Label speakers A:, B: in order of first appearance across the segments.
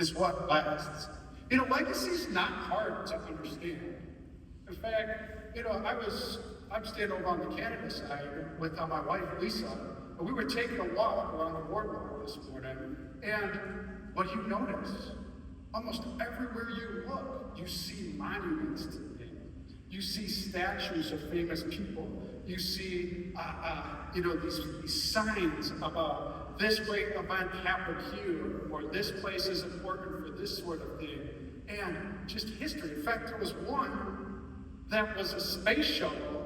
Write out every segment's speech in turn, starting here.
A: is what lasts. Legacy's not hard to understand. In fact, I'm standing over on the Canada side with my wife, Lisa, and we were taking a walk around the boardwalk this morning, and what do you notice? Almost everywhere you look, you see monuments to them. You see statues of famous people. You see, these signs about this great event happened here, or this place is important for this sort of thing. And just history. In fact, there was one that was a space shuttle,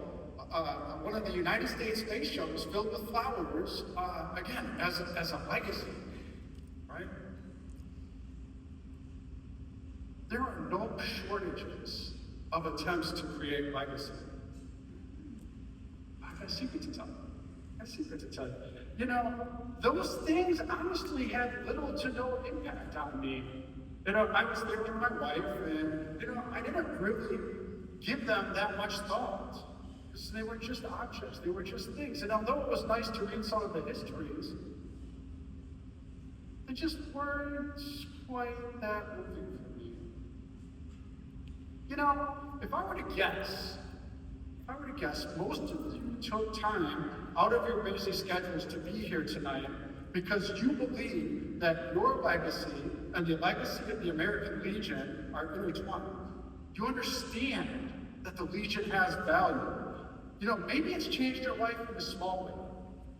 A: one of the United States space shuttles filled with flowers, again, as a legacy, right? There are no shortages of attempts to create legacy. I got a secret to tell you. Those things honestly had little to no impact on me. I was there with my wife, and, I didn't really give them that much thought. Because they were just objects, they were just things. And although it was nice to read some of the histories, they just weren't quite that moving for me. If I were to guess, most of you took time out of your busy schedules to be here tonight because you believe that your legacy and the legacy of the American Legion are intertwined. You understand that the Legion has value. Maybe it's changed your life in a small way.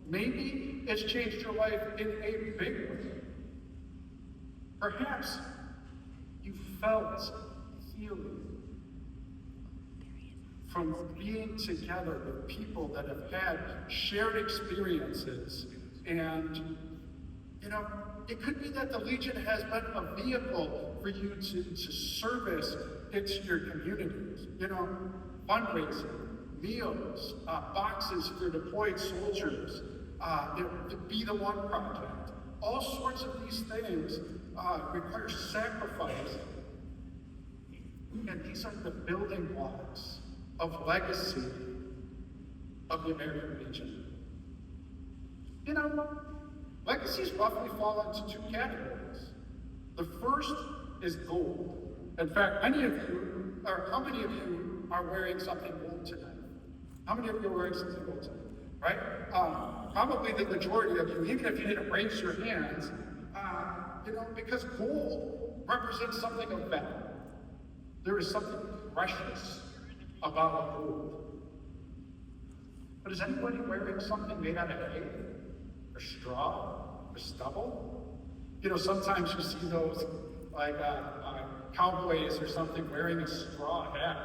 A: Maybe it's changed your life in a big way. Perhaps you felt healing from being together with people that have had shared experiences. And, it could be that the Legion has been a vehicle for you to service into your communities. Fundraising, meals, boxes for deployed soldiers, the Be the One project. All sorts of these things require sacrifice. And these are the building blocks of legacy of the American Legion. Legacies roughly fall into two categories. The first is gold. In fact, how many of you are wearing something gold tonight? How many of you are wearing something gold tonight? Right? Probably the majority of you, even if you didn't raise your hands, because gold represents something of value. There is something precious about gold. But is anybody wearing something made out of hay, or straw, or stubble? Sometimes you see those cowboys or something wearing a straw hat.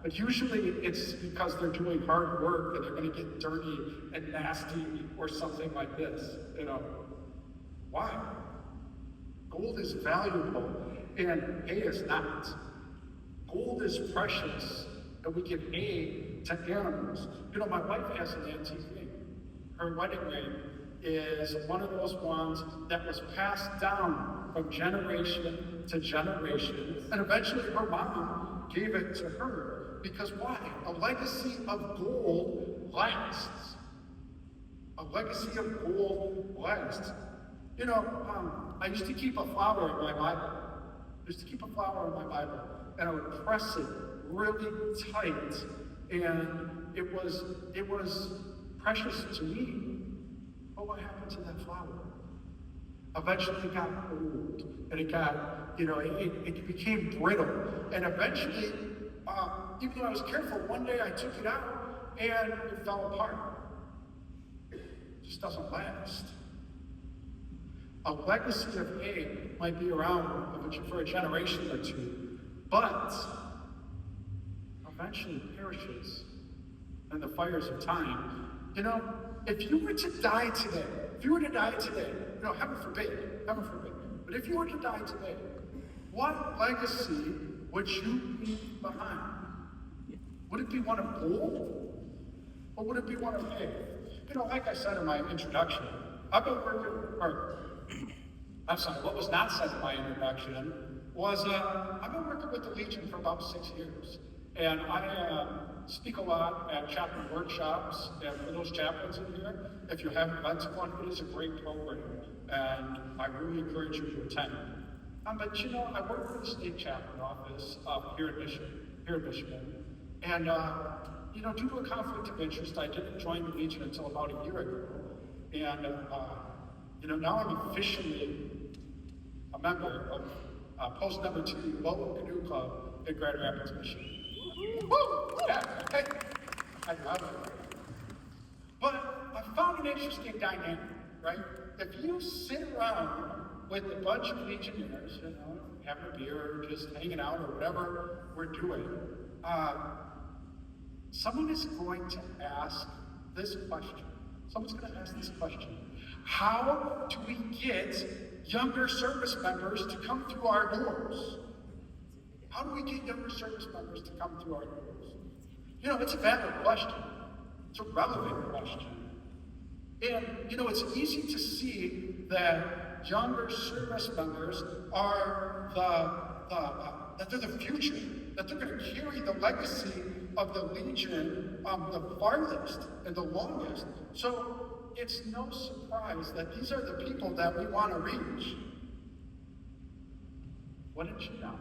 A: But usually it's because they're doing hard work and they're going to get dirty and nasty or something like this. Why? Gold is valuable and hay is not. Gold is precious, and we give aid to animals. My wife has an antique ring. Her wedding ring is one of those ones that was passed down from generation to generation, and eventually her mom gave it to her. Because why? A legacy of gold lasts. A legacy of gold lasts. I used to keep a flower in my Bible. And I would press it really tight, and it was precious to me. But what happened to that flower? Eventually it got old, and it became brittle, and eventually, even though I was careful, one day I took it out, and it fell apart. It just doesn't last. A legacy of aid might be around for a generation or two, but eventually perishes in the fires of time. If you were to die today, heaven forbid, but if you were to die today, what legacy would you leave behind? Would it be one of gold, or would it be one of hay? Like I said in my introduction, what was not said in my introduction was I've been working with the Legion for about 6 years. And I speak a lot at chaplain workshops, and for those chaplains in here, if you haven't been to one, it is a great program, and I really encourage you to attend. But you know, I work for the state chaplain office here in Michigan, and you know, due to a conflict of interest, I didn't join the Legion until about a year ago, and you know, now I'm officially a member of post number 2 local canoe club in Grand Rapids, Michigan. Woo! Yeah, hey, I love it. But I found an interesting dynamic, right? If you sit around with a bunch of Legionnaires, you know, having a beer or just hanging out or whatever we're doing, someone is going to ask this question. Someone's going to ask this question. How do we get younger service members to come through our doors? How do we get younger service members to come through our doors? You know, it's a valid question. It's a relevant question. And, you know, it's easy to see that younger service members are that they're the future, that they're going to carry the legacy of the Legion the farthest and the longest. So it's no surprise that these are the people that we want to reach. What did you know?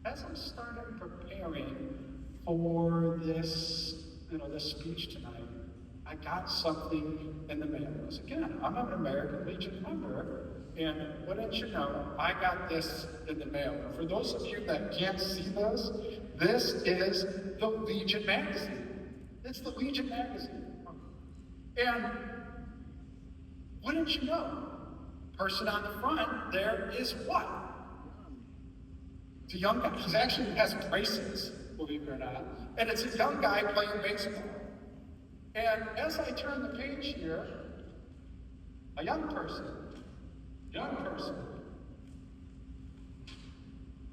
A: As I started preparing for this, you know, this speech tonight, I got something in the mail. Because again, I'm an American Legion member, and what did you know? I got this in the mail. For those of you that can't see this is the Legion magazine. It's the Legion magazine. And what did you know? Person on the front there is what? It's a young guy. He actually has braces, believe it or not. And it's a young guy playing baseball. And as I turn the page here, a young person,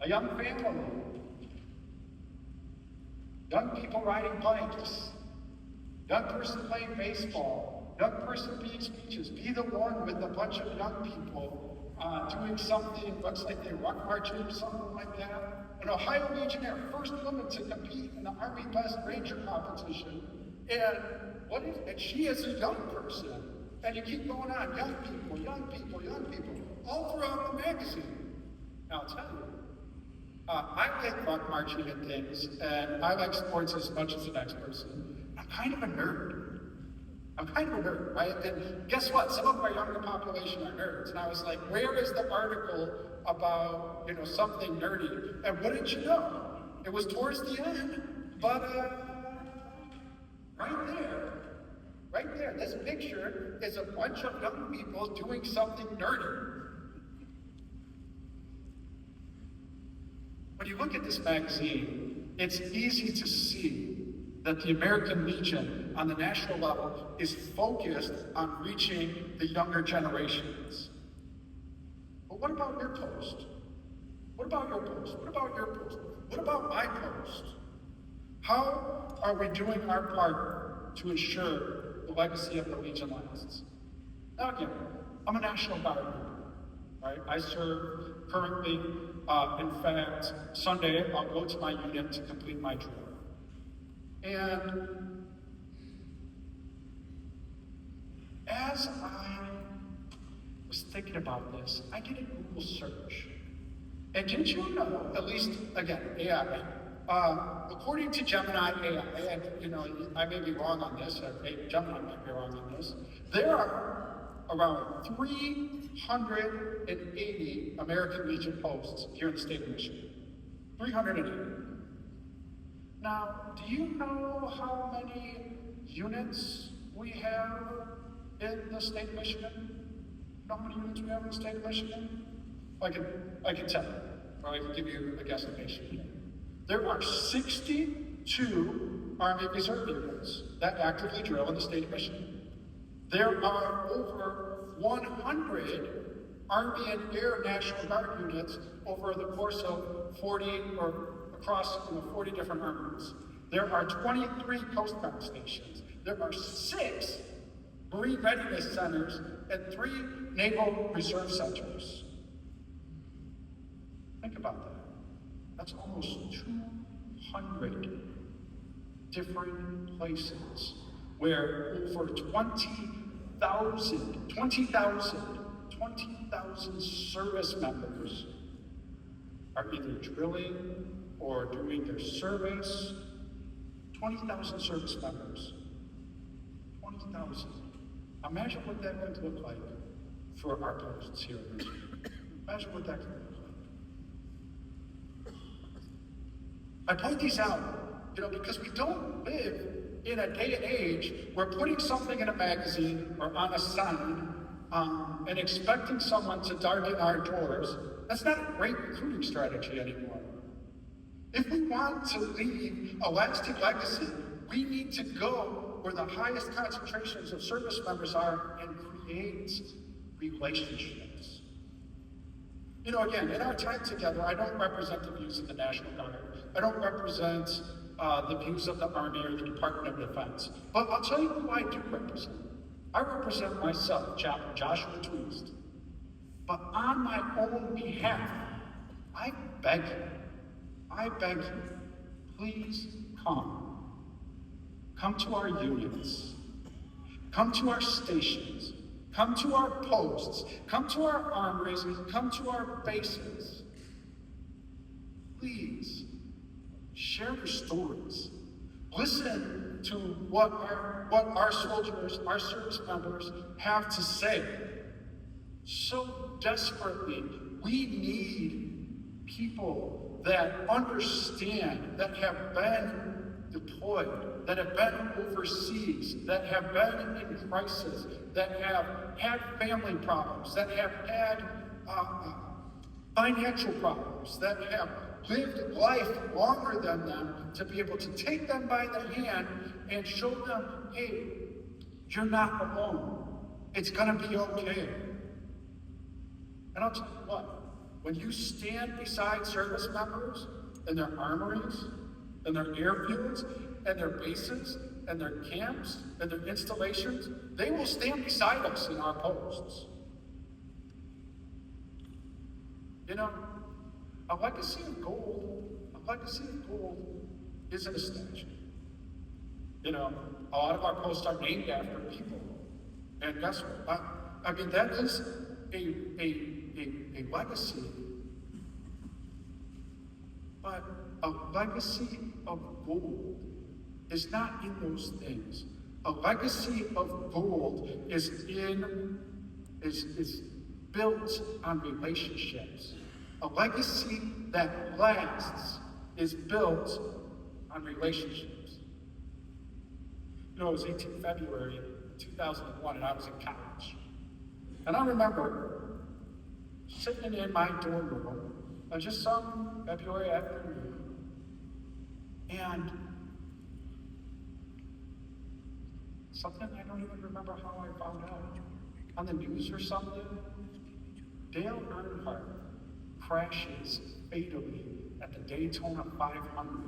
A: a young family, young people riding bikes, young person playing baseball, young person being speeches, be the one with a bunch of young people doing something, looks like they rock marching or something like that. An Ohio Legionnaire, first woman to compete in the Army Best Ranger competition. And she is a young person. And you keep going on, young people, all throughout the magazine. Now I'll tell you, I like rock marching and things, and I like sports as much as the next person. I'm kind of a nerd. Right? And guess what? Some of our younger population are nerds. And I was like, where is the article about, you know, something nerdy? And what did you know? It was towards the end, but right there, this picture is a bunch of young people doing something nerdy. When you look at this magazine, it's easy to see that the American Legion on the national level is focused on reaching the younger generations. But what about your post? What about your post? What about your post? What about my post? How are we doing our part to ensure the legacy of the Legion lasts? Now again, I'm a National Guard member, right? I serve currently, in fact, Sunday I'll go to my unit to complete my drill. And as I was thinking about this, I did a Google search. And did you know, at least, again, AI, according to Gemini AI, and you know, I may be wrong on this, or Gemini might be wrong on this, there are around 380 American Legion posts here in the state of Michigan. 380. Now, do you know how many units we have in the state of Michigan? You know how many units we have in the state of Michigan? I can tell you, or I can give you a guesstimation. There are 62 Army Reserve units that actively drill in the state of Michigan. There are over 100 Army and Air National Guard units over the course of 40 or across 40 different armies. There are 23 Coast Guard stations. There are 6 Marine Readiness Centers and 3 Naval Reserve Centers. Think about that. That's almost 200 different places where over 20,000 service members members are either drilling or doing their service. 20,000 service members. 20,000. Imagine what that would look like for our posts here in Michigan. Imagine what that could look like. I point these out, because we don't live in a day and age where putting something in a magazine or on a sign and expecting someone to darken our doors, that's not a great recruiting strategy anymore. If we want to leave a lasting legacy, we need to go where the highest concentrations of service members are and create relationships. Again, in our time together, I don't represent the views of the National Guard. I don't represent the views of the Army or the Department of Defense. But I'll tell you who I do represent. I represent myself, Joshua Twist. But on my own behalf, I beg you, please come. Come to our units. Come to our stations. Come to our posts. Come to our armories. Come to our bases. Please, share your stories. Listen to what our soldiers, our service members have to say. So desperately, we need people that understand, that have been deployed, that have been overseas, that have been in crisis, that have had family problems, that have had financial problems, that have lived life longer than them, to be able to take them by the hand and show them, hey, you're not alone. It's gonna be okay. And I'll tell you what, when you stand beside service members in their armories, in their airfields, and their bases, and their camps, and their installations, they will stand beside us in our posts. A legacy of gold isn't a statue. A lot of our posts are named after people. And guess what? That is a legacy. But a legacy of gold is not in those things. A legacy of gold is built on relationships. A legacy that lasts is built on relationships. It was 18 February 2001, and I was in college. And I remember sitting in my dorm room on just some February afternoon, and something I don't even remember how I found out. On the news or something, Dale Earnhardt crashes fatally at the Daytona 500.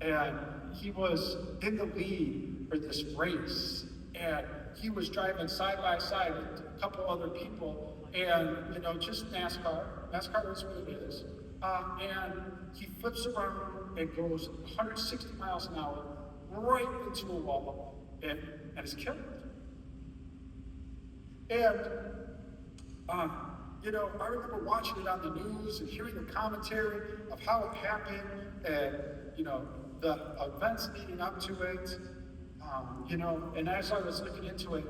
A: And he was in the lead for this race, and he was driving side by side with a couple other people, and just NASCAR is what it is. And he flips around and goes 160 miles an hour right into a wall and is killed. And I remember watching it on the news and hearing the commentary of how it happened, and the events leading up to it. And as I was looking into it,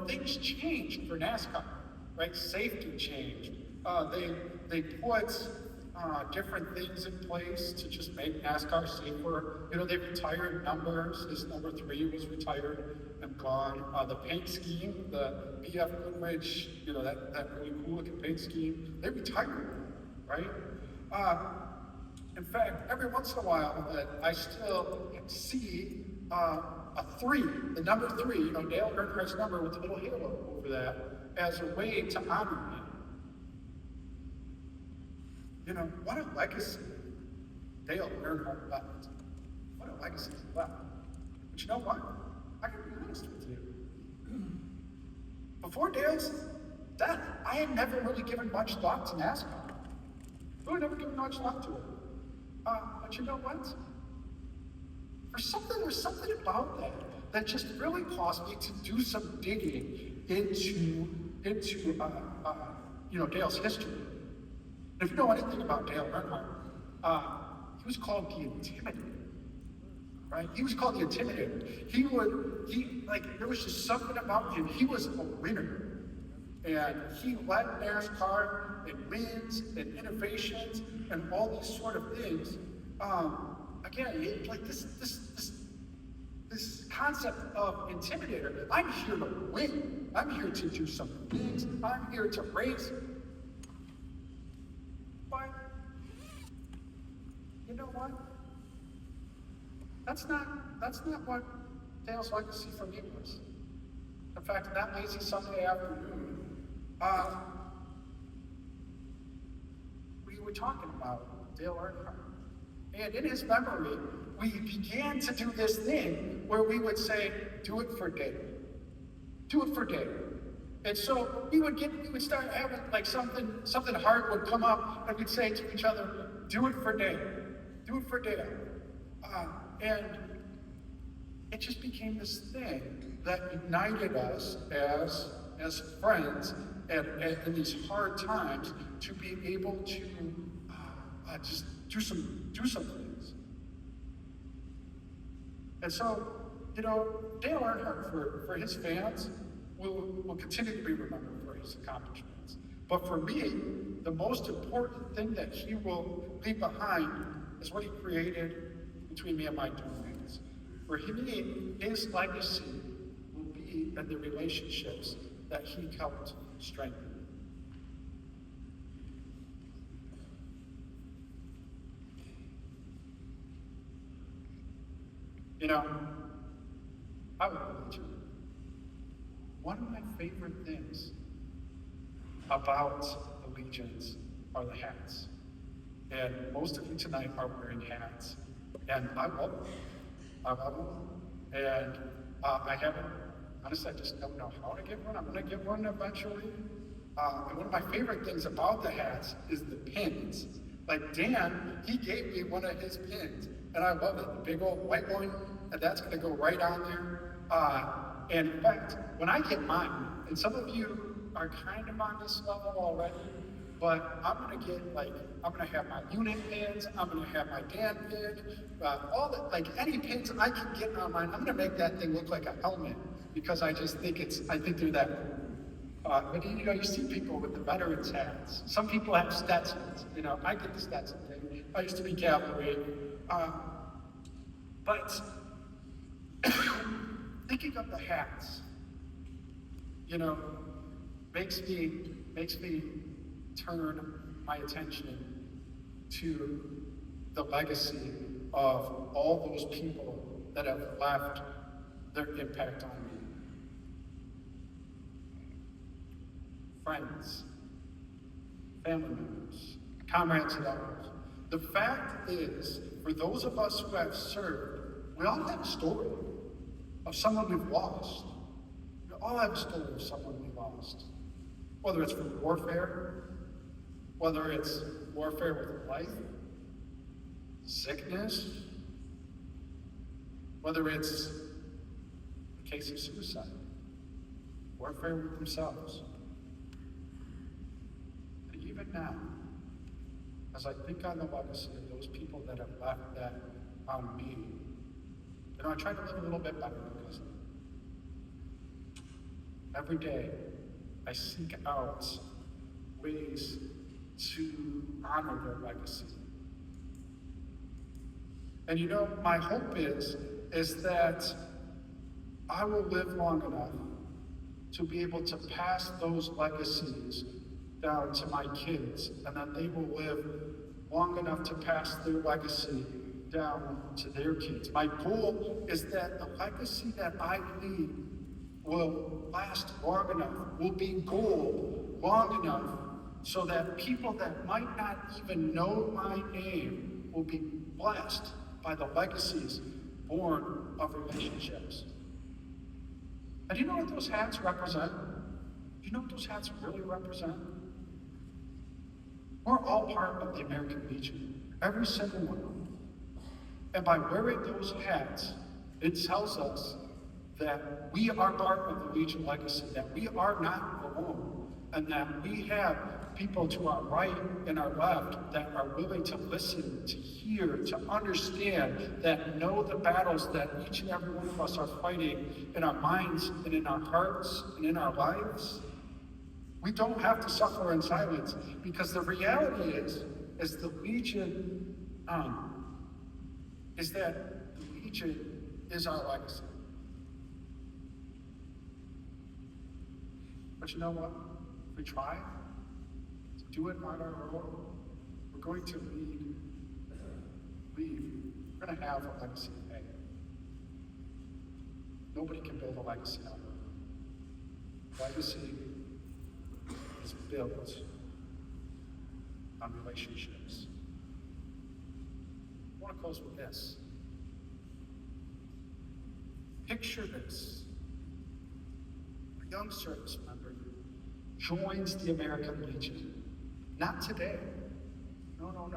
A: things changed for NASCAR, right? Safety changed. They put different things in place to just make NASCAR safer. They retired numbers. This number 3 was retired and gone. The paint scheme, the BF Goodrich, that really cool looking paint scheme, they retired, right? In fact, every once in a while, I still see a 3, the number 3, Dale Earnhardt's number with a little halo over that, as a way to honor him. What a legacy Dale Earnhardt left. What a legacy he left. But you know what? I can be honest with you. Before Dale's death, I had never really given much thought to NASCAR. Really never given much thought to it. But you know what? There's something about that just really caused me to do some digging into Dale's history. And if you know anything about Dale Earnhardt, he was called the Intimidator, right? He was called the Intimidator. There was just something about him. He was a winner. And he led NASCAR in wins and innovations and all these sort of things. This concept of intimidator. I'm here to win. I'm here to do some things. I'm here to race. But you know what? That's not what Dale's legacy for me was. In fact, that lazy Sunday afternoon, we were talking about Dale Earnhardt. And in his memory, we began to do this thing where we would say, do it for Dale. Do it for Dale. And so we would start having like something hard would come up, and we'd say to each other, do it for Dale. Do it for Dale. And it just became this thing that united us as friends and in these hard times to be able to just do some things. And so, Dale Earnhardt for his fans will continue to be remembered for his accomplishments. But for me, the most important thing that he will leave behind is what he created between me and my two friends. For me, his legacy will be in the relationships that he helped strengthen. I would tell you, one of my favorite things about the Legions are the hats. And most of you tonight are wearing hats. And I love them. I love them. And I haven't, honestly, I just don't know how to get one. I'm going to get one eventually. And one of my favorite things about the hats is the pins. Like Dan, he gave me one of his pins. And I love it, the big old white one. And that's going to go right on there. And in fact, when I get mine, and some of you are kind of on this level already, but I'm going to have my unit pins, I'm going to have my Dan pin, any pins I can get on mine. I'm going to make that thing look like a helmet because I think they're that cool. But you see people with the veterans hats. Some people have Stetsons. I get the Stetson thing. I used to be cavalry. But thinking of the hats, makes me turn my attention to the legacy of all those people that have left their impact on me. Friends, family members, comrades and others. The fact is, for those of us who have served, we all have a story of someone we've lost. We all have a story of someone we lost. Whether it's from warfare, whether it's warfare with life, sickness, whether it's a case of suicide, warfare with themselves. And even now, as I think on the legacy of those people that have left that on me, I try to live a little bit better because of it. Every day, I seek out ways to honor their legacy. And my hope is that I will live long enough to be able to pass those legacies down to my kids, and that they will live long enough to pass their legacy down to their kids. My goal is that the legacy that I leave will last long enough, will be gold long enough, so that people that might not even know my name will be blessed by the legacies born of relationships. And do you know what those hats represent? Do you know what those hats really represent? We're all part of the American Legion, every single one of them. And by wearing those hats, it tells us that we are part of the Legion legacy, that we are not alone, and that we have people to our right and our left that are willing to listen, to hear, to understand, that know the battles that each and every one of us are fighting in our minds and in our hearts and in our lives. We don't have to suffer in silence, because the reality is the Legion, is that the Legion is our legacy. But you know what? If we try to do it on our own, we're going to leave. We're going to have a legacy. Hey, nobody can build a legacy on it. Legacy is built on relationships. I want to close with this. Picture this. A young service member joins the American Legion. Not today. No.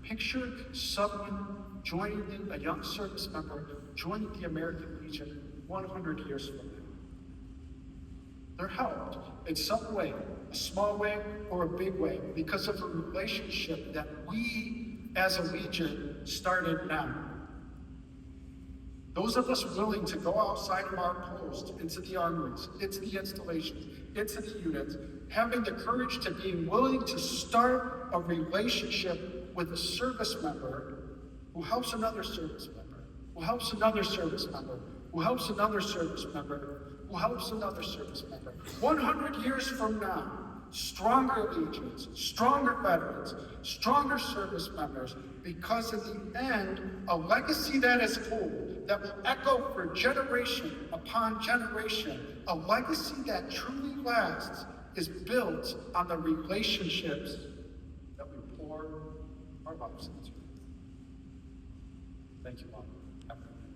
A: Picture someone a young service member joining the American Legion 100 years from now. They're helped in some way, a small way or a big way, because of a relationship that we as a Legion started now. Those of us willing to go outside of our post, into the armories, into the installations, into the units, having the courage to be willing to start a relationship with a service member who helps another service member, who helps another service member, who helps another service member, who helps another service member. 100 years from now, stronger legions, stronger veterans, stronger service members, because in the end, a legacy that is told, that will echo for generation upon generation, a legacy that truly lasts, is built on the relationships that we pour our lives into. Thank you all. Have a good night.